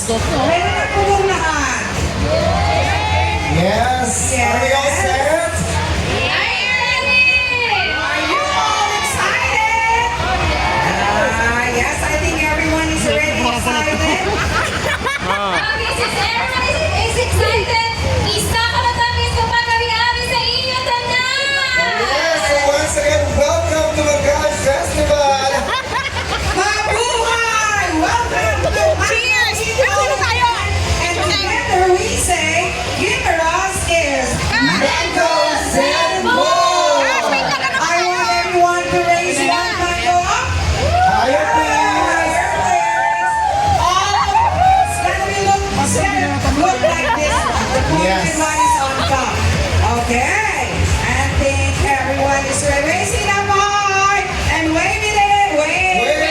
Ready na po mong lahat? Yes. Are we all set? Are you all excited? Yes, I think everyone is already excited. Yes. So once again, welcome to Magad Festival. Mabuhay! Welcome to Cheers! Mango Festival. And together we say, Gimeras is Mangoes and more. I want everyone to raise one mango up. Higher please. Look like this. The Yes. pointed one is on top. Okay. I think everyone is raising up high and waving it. Wave.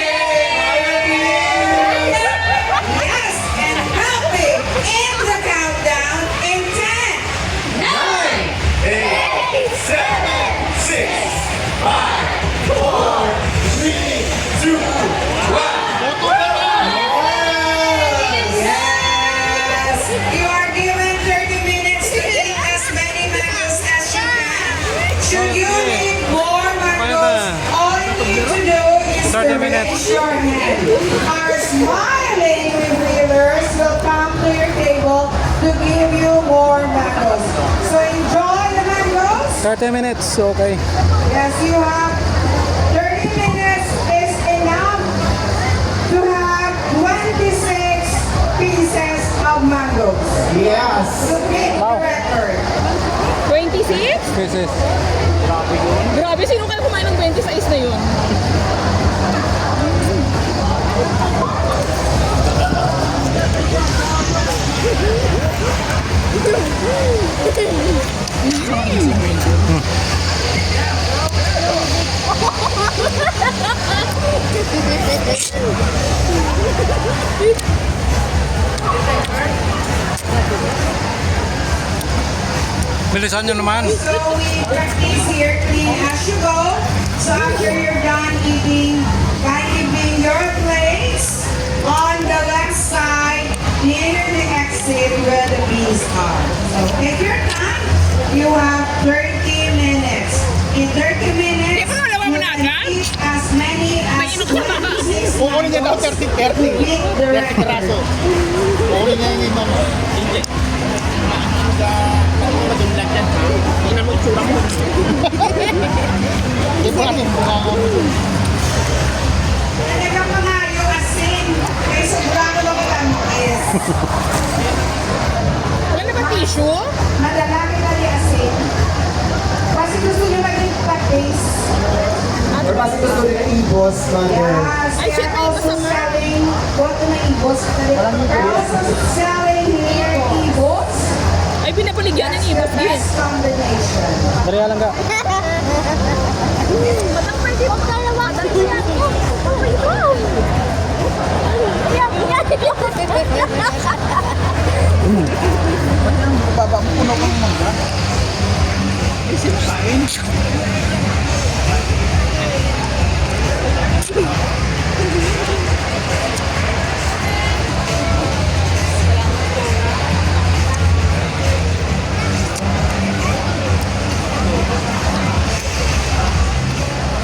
Higher please. Yes. And happy in the countdown in 10. 8, 7, 6, 5, 4, 3, 2, 1. Yes. You are given 30 minutes to eat as many mangoes as you can. Should you need more mangoes, all you need to do is to raise your hand. Our smiling revealers will come to your table to give you more mangoes. So enjoy the mangoes. 30 minutes, okay. Yes, you have 30 minutes is enough to have 26 pieces of mangoes. Yes. To beat the record. 26? Pieces. Grabe, sino kaya kumain ng 26 na yun? Bilisan nyo naman. So we practice here, clean as you go. So after you're done eating, kindly bring your plates on the left side near the exit where the bees are. So take your time. You have 30 minutes. In 30 minutes, Di ba nalawa mo you na can agad? eat as many as 26 Kukunin niya daw mangoes 30 to beat the 30 record. piraso. Kukunin niya yung imam. Hindi. Madumlag yan. Tingnan mo itsura mo. Di ba kasi mukha ka mo. Talaga pa nga yung asin. Kaya sobrang lumatamis. Wala na ba tissue? Madalami na yung asin. Kasi gusto nyo maging patis. Or kasi gusto nila ibos, mother. Yes, Ay, shit, they're may also ibos na. selling, what na ibos? They're also selling here ibos. Ay, pinapaligyan ng That's the ibos din. best combination. Dariya lang ka. Madam, pwede mo dalawa. Oh my God! Baba mo puno ko ng mangga. May sinasain.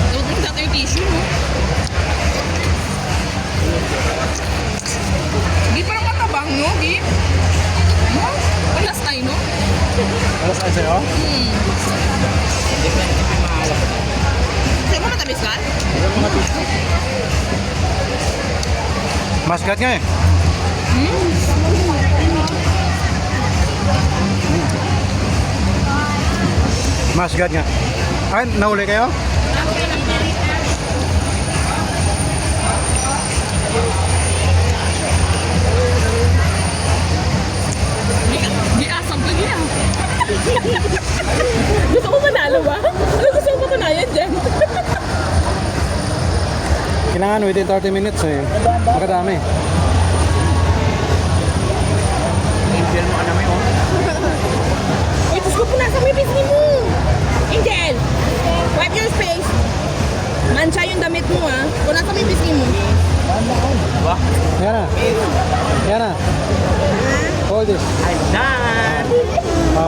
Dapat natin yung tissue, no? Di parang matabang, no? Di? No? Ang last time, no? Alas ay sa'yo? Sa'yo mo matamis ka? Masgat nga eh. Masgat nga. Ay, nahuli kayo? Di asam lagi ah. Gusto ko manalo ba? Ano gusto ko patunayan dyan? Kailangan within 30 minutes eh. Makadami. Angel mo ka naman yun. Uy, Diyos ko, punasan mo yung pisngi mo! Angel! Wipe your face! Mancha yung damit mo ah. Kung nasa may pisngi mo. Yan na. Yan na. Hold this. I'm done.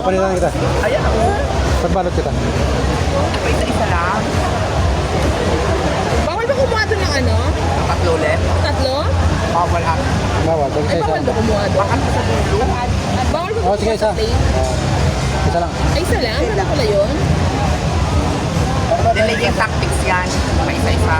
Palitan kita. Ayan ako. Pagbalot kita. Isa lang. Bawal ba kumuha doon ng ano? Tatlo ulit. Tatlo? Bawal ha. Bawal. Pag Ay, isa bawal ba kumuha doon? Bakit sa dulo? Bawal ba Oh, kumuha sige, isa. sa plate? Isa lang. Ay, isa lang? Wala pala yun? Delaying tactics yan. May isa-isa.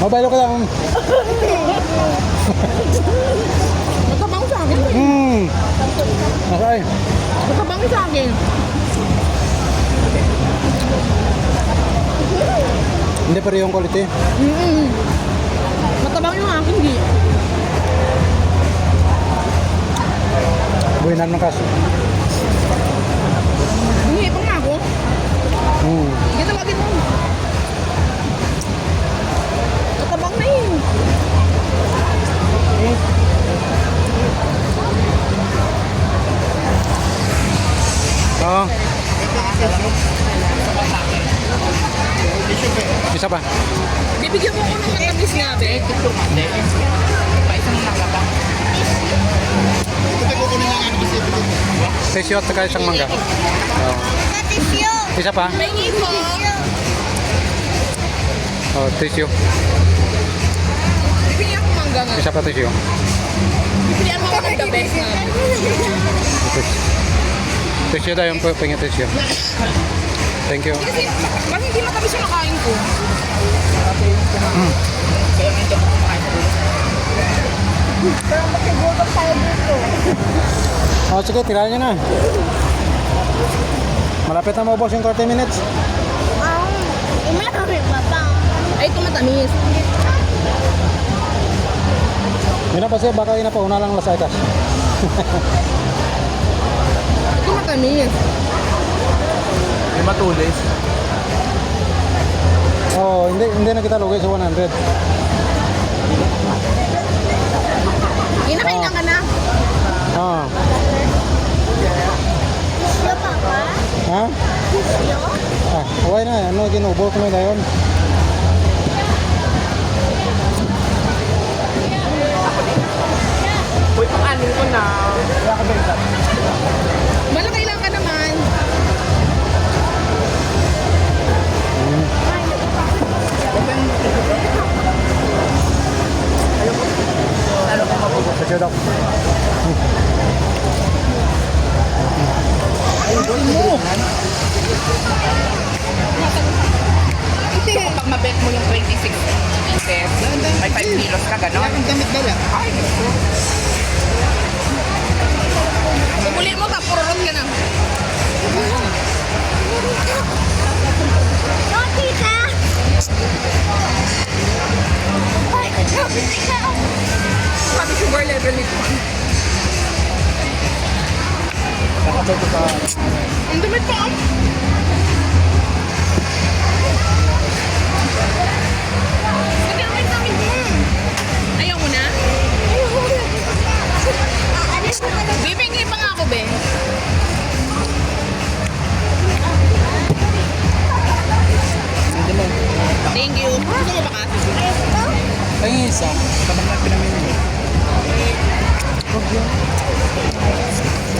Mobile ko lang. Magkabango sa akin. Nasay. Magkabango sa akin. Hindi pa rin yung quality. Matabang yung akin, di. Buhinan ng kaso. Hindi, pang ako. Sige, tawagin mo. Matabang na yun. Oo. Isa pa. Bibigyan mo ko ng matamis nga, be. Paisang nakabang. Tissue at saka isang mangga. Oo. Isa pa. May po. Oh, tissue. Bibigyan ko mangga nga. Isa pa tissue. Bibigyan mo ako ng the best nga. Tissue tayo yung pengen tissue. Thank you. Kasi, parang hindi matamis yung nakain ko. Oh, sige, tirahan nyo na. Malapit na maubos yung 30 minutes. Ay, ito matamis. Yun na pa siya, baka yun na pa, una lang lasay kas. Ito matamis. May matulis. Oh, hindi na kita lugay sa 100. Kinakainan ka na. Ah. Ha? Ah, okay na. Ano, ginubol ko na yun. Uy, pang-anin ko na. Malaki lang ka naman. Sige daw. Pag mabet mo yung 26 pieces, may 5 kilos ka, gano'n. Ang damit dala. Ay, gusto. Pupuli mo, tapururot ka na. Pati sugar level nito. Ang damit pa. Sige, ang namin mo. Ayaw mo na? Bibigay pa nga ako, be. Thank you. Gusto mo ba ka? Ay, isa. Kabang na pinamili.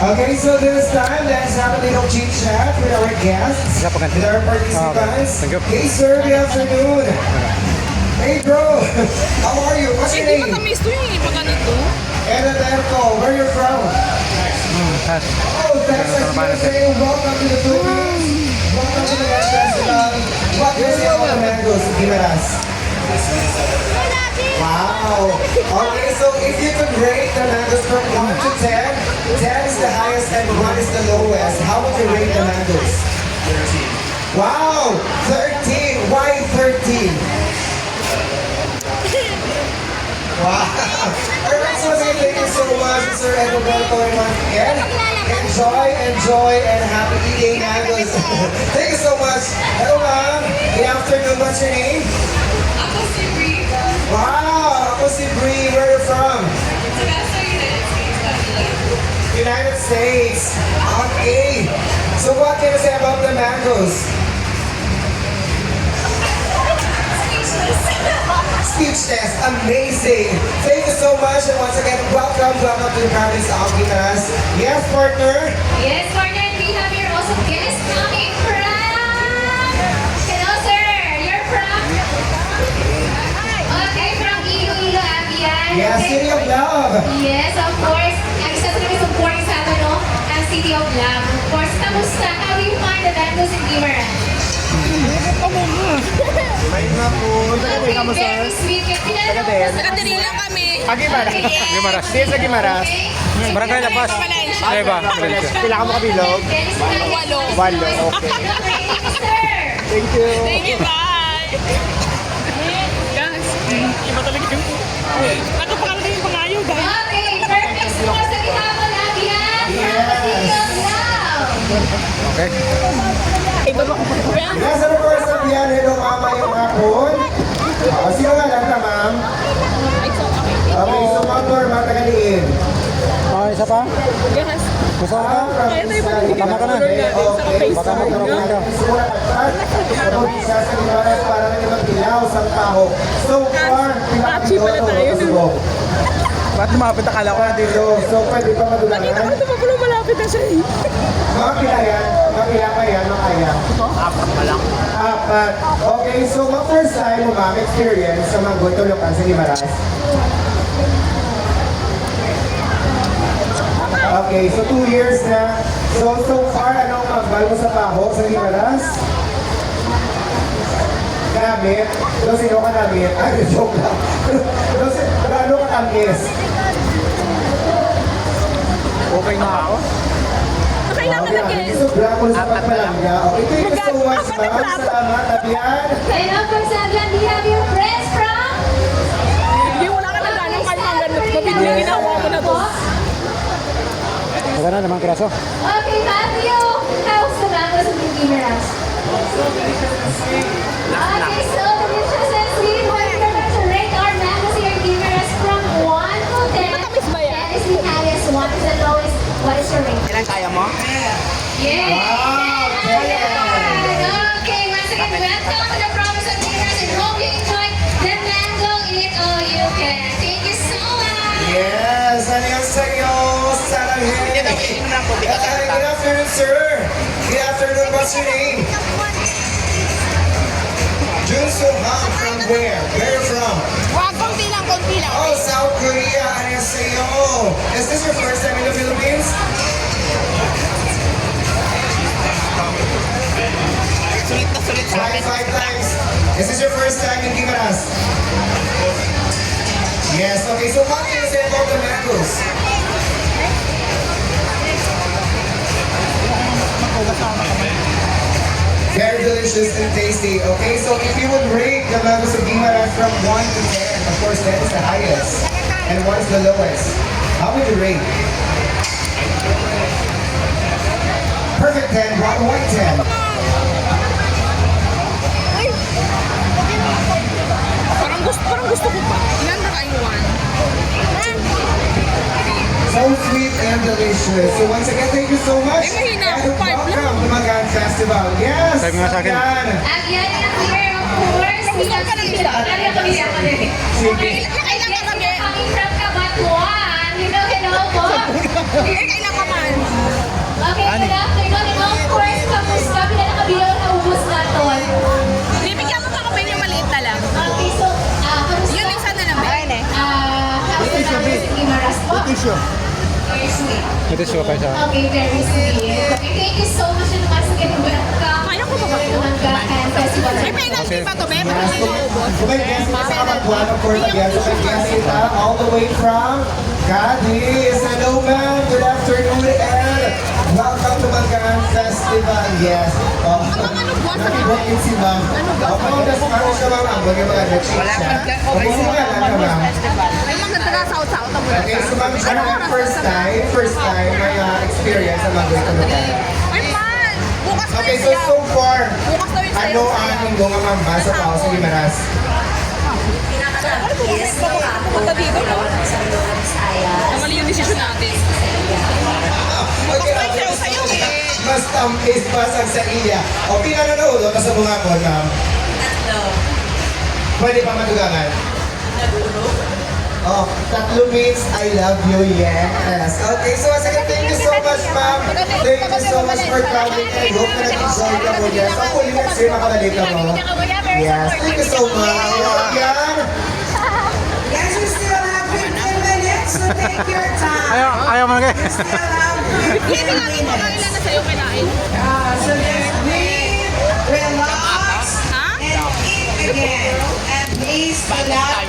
Okay, so this time, let's have a little chit chat with our guests, Isa pa ganti. with our participants. Thank you. Hey sir, good afternoon. Hey bro, how are you? What's your Hindi name? matamis to yung iba ganito. Edaterco, where you from? Has. Oh, Texas, USA. Welcome to the Philippines. Welcome to the West Festival. What can you say about the mangoes, Gimeras? Wow. Okay, so if you could rate the mangoes from 1 to 10, 10 is the highest and 1 is the lowest. How would you rate the mangoes? 13. Wow, 13. Why 13? Wow. Alright, so thank you so much, Sir Edalberto and once again. Enjoy, and happy eating mangoes. Thank you so much. Hello, ma'am. Good afternoon. What's your name? Ako si Brie. Wow, ako si Bree. Where are you from? sakes. Okay. So what can you say about the mangoes? Speechless. Amazing. Thank you so much. And once again, welcome to the province of Gimaras. Yes, partner. Yes, partner, we have here also guest coming from... Hello, sir. You're from... Okay, from Iloilo, Abian. Yes, Okay. City of Love. Yes, of course. Ang isa talaga sa boring sa atin, no? Ang City of Love. Of course, kamusta? How do you find the mangoes in Guimaras? Okay, very sweet. Kilala mo po sa Nakadiri lang kami. Gimaras. Gimaras. Yes, sa Gimaras. Okay. Barangay Lapas. Ay ba? Pila ka mo kabilog? Walo. Walo, okay. Thank you. Thank you, bye. Guys, iba talaga yung... Ano pa kalagay yung pangayo, guys? Okay, perfect score sa gihapon, Abian. City of Love. Okay. Yes, of course, Abian. Hello, mama, yung hapon. Sino nga lang ka, ma'am? Okay, so ma'am, Norma, tagaliin. Isa pa? Yes. Gusto mo ka? Tama ka na. Okay, Baka magkaroon ka. Sulat at pat. Kapag isa sa Gimaras para na naman dilaw sa tao. So far, pinakagawa ko sa buhok. Ba't lumapit akala ko na dito? So, pwede pa madulangan? Tumapulo malapit na siya. Mga pila yan? Mga pila pa yan? Mga kaya? Apat pa lang. Apat. Okay, so mga first time mo, ma'am, experience sa mga gultulukan sa Gimaras? Okay, so 2 years na. So far, anong magbal mo sa paho sa Gimaras? Gamit? Doon sino ka namit? Ay, joke lang. Gaano ka tamis? Okay na ako. Kailangan na guys. So, bravo sa pagpalangga. Okay, thank you so much, ma'am. Salamat, Abian. And of course, Abian, we have your friends from... Hindi, wala ka na ganang kanyang ganun. Mabiglang ginawa mo na to. Magana naman kraso. Okay, Matthew. How's the mangoes in Guimaras? Okay, so delicious and sweet. We're going to rate our mangoes here in Guimaras from 1 to 10. Matamis ba yan? 10 is the highest, 1 is the lowest. What is your rating? Ilan kaya mo? Yeah. Wow, Okay, once again, welcome to the province of Guimaras and hope you enjoy the mango eat all you can. Thank you so much. Yes, annyeonghaseyo. Saranghae. Good afternoon, sir. Good afternoon. What's your name? Jun Soo Han. From where? Where are you from? Wag, konti lang, konti lang. Oh, South Korea. Annyeonghaseyo. Is this your first time in the Philippines? Sulit na sulit sa akin. Five times. Is this your first time in Gimaras? Yes. Okay. So what can you say about the mangoes? Very delicious and tasty. Okay, so if you would rate the mangoes of Gimaras from 1 to 10, of course 10 is the highest and 1 is the lowest. How would you rate? Perfect 10, why 10? Parang gusto ko pa. Ilan na kayo, one? So sweet and delicious. So once again, thank you so much. Eh, mahina ako, And five lang. welcome to Magan Festival. Yes! Sabi nga sa akin. Magan. Abian and here, of course, we have Sige. Kailan ka kami? coming from Cabatuan. Hello po. Kailan ka man? Okay, good afternoon. And of course, kamusta? Pila na kabilang na ubos na to. Bibigyan mo pa kami yung maliit na lang. Okay, so, kamusta? Yun isa na lang. Ayun eh. How's the numbers in Guimaras po? Very sweet. Ito siya pa siya. Okay, very sweet. Okay, thank you so much and once again, welcome. Kaya ko ba ba ito? Manggahan Festival. May penalty pa to, Bebe. Kasi naubos. So may guest kita sa Kabatuan, of course, again. So may guest kita all the way from Cadiz. Hello, ma'am. Good afternoon, and welcome to Magan Festival. Yes. Nakibookin si ma'am. Opo, that's ano siya, ma'am. Ang mga nag-cheat Wala siya. kang Opo, nga lang ka, ma'am. Ay, maganda na sa-out-out mo na. Okay, so ma'am, siya naman first time may experience sa mga gultulukan. Ay, man! Bukas na Okay, yun so siya. so far, Bukas na yun ano ang linggo nga ma'am ba sa tao sa Gimaras? Yes, Punta dito, no? sa Lord Saya. Mali yung desisyon natin. ang face basag sa iya. O pinanonood o sa mga ko, ma'am. Pwede pa matugangan? Oh, 3 means I love you, yes. Okay, so once again, thank you so much, ma'am. Thank you so much for coming. I hope na nag-enjoy ka mo, yes. Ako, next year makabalik ka mo. Yes, thank you so much. Yan. Guys, we still have 15 minutes, so take your time. Ayaw mo na kayo. We still have 15 minutes. na sa'yo kinain. So just breathe, relax, and eat again. And please, wala